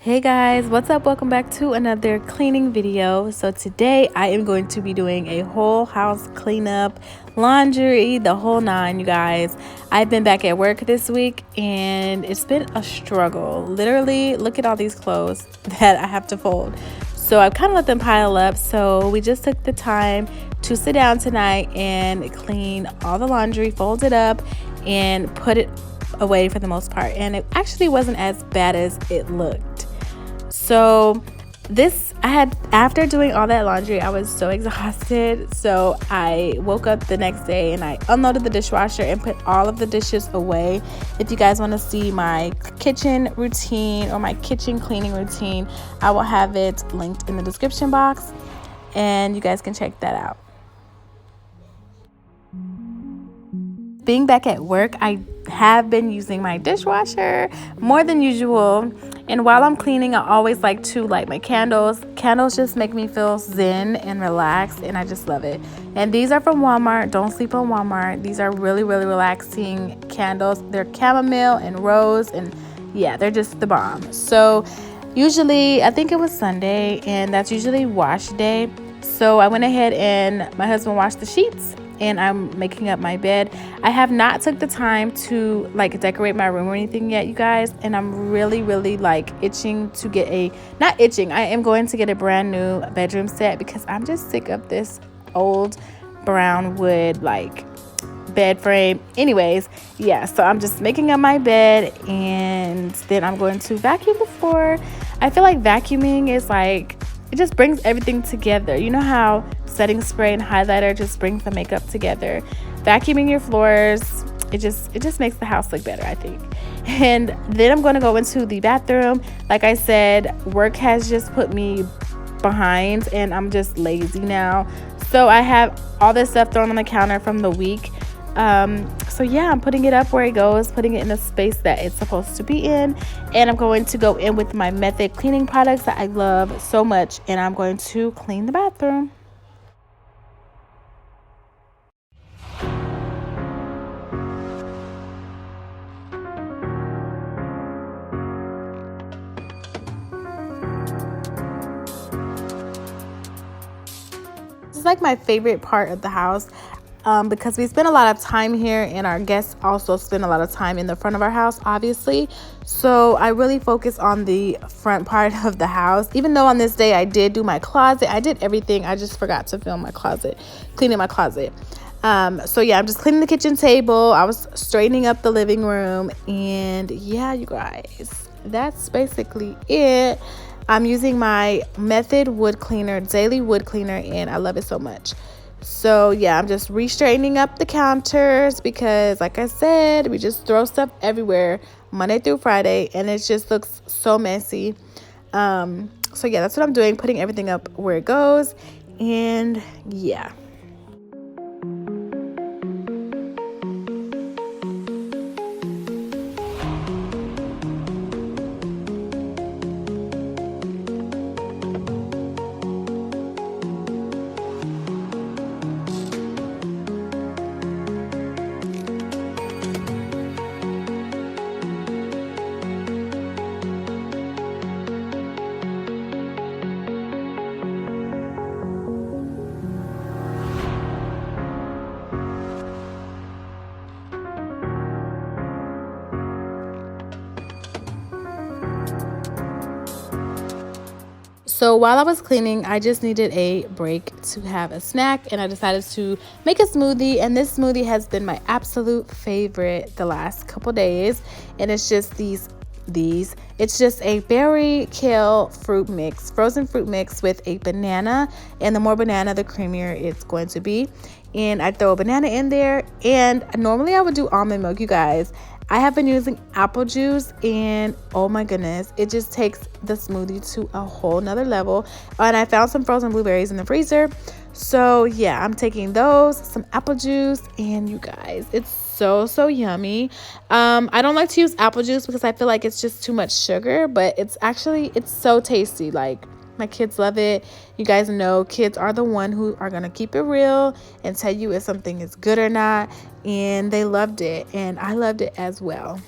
Hey guys, what's up? Welcome back to another cleaning video. So today I am going to be doing a whole house cleanup, laundry, the whole nine, you guys. I've been back at work this week and it's been a struggle. Literally, look at all these clothes that I have to fold. So I've kind of let them pile up. So we just took the time to sit down tonight and clean all the laundry, fold it up, and put it away for the most part. And it actually wasn't as bad as it looked. So after doing all that laundry, I was so exhausted. So I woke up the next day and I unloaded the dishwasher and put all of the dishes away. If you guys want to see my kitchen routine or my kitchen cleaning routine, I will have it linked in the description box and you guys can check that out. Being back at work, I have been using my dishwasher more than usual. And while I'm cleaning, I always like to light my candles. Candles just make me feel zen and relaxed, and I just love it. And these are from Walmart. Don't sleep on Walmart. These are really, really relaxing candles. They're chamomile and rose, and yeah, they're just the bomb. So usually, I think it was Sunday, and that's usually wash day. So I went ahead and my husband washed the sheets and I'm making up my bed. I have not took the time to decorate my room or anything yet, you guys, and I'm really itching to get I am going to get a brand new bedroom set because I'm just sick of this old brown wood bed frame. Anyways, yeah, so I'm just making up my bed and then I'm going to vacuum before. I feel like vacuuming is it just brings everything together. You know how setting spray and highlighter just brings the makeup together? Vacuuming your floors, it just makes the house look better, I think. And then I'm going to go into the bathroom. Like I said, work has just put me behind and I'm just lazy now. So I have all this stuff thrown on the counter from the week. So yeah, I'm putting it up where it goes, putting it in the space that it's supposed to be in, and I'm going to go in with my Method cleaning products that I love so much, and I'm going to clean the bathroom. This is my favorite part of the house. Because we spend a lot of time here and our guests also spend a lot of time in the front of our house, obviously. So I really focus on the front part of the house. Even though on this day I did do my closet, I did everything. I just forgot to film my closet, cleaning my closet. So yeah, I'm just cleaning the kitchen table. I was straightening up the living room. And yeah, you guys, that's basically it. I'm using my Method wood cleaner, daily wood cleaner, and I love it so much. So yeah, I'm just re-straightening up the counters because like I said, we just throw stuff everywhere Monday through Friday and it just looks so messy. So yeah, that's what I'm doing, putting everything up where it goes. And yeah. So while I was cleaning, I just needed a break to have a snack and I decided to make a smoothie, and this smoothie has been my absolute favorite the last couple days, and it's just it's just a berry kale fruit mix, frozen fruit mix with a banana, and the more banana the creamier it's going to be. And I throw a banana in there, and normally I would do almond milk, you guys. I have been using apple juice and oh my goodness, it just takes the smoothie to a whole nother level. And I found some frozen blueberries in the freezer. So yeah, I'm taking those, some apple juice, and you guys, it's so yummy. I don't like to use apple juice because I feel like it's just too much sugar, but it's so tasty. My kids love it. You guys know kids are the one who are going to keep it real and tell you if something is good or not. And they loved it. And I loved it as well.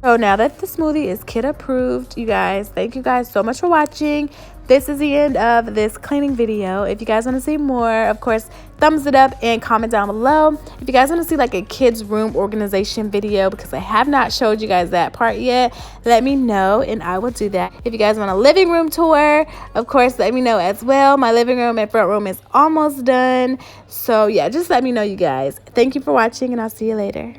So now that the smoothie is kid approved, you guys, thank you guys so much for watching. This is the end of this cleaning video. If you guys want to see more, of course, thumbs it up and comment down below. If you guys want to see like a kids room organization video, because I have not showed you guys that part yet, let me know and I will do that. If you guys want a living room tour, of course, let me know as well. My living room and front room is almost done. So yeah, just let me know, you guys. Thank you for watching and I'll see you later.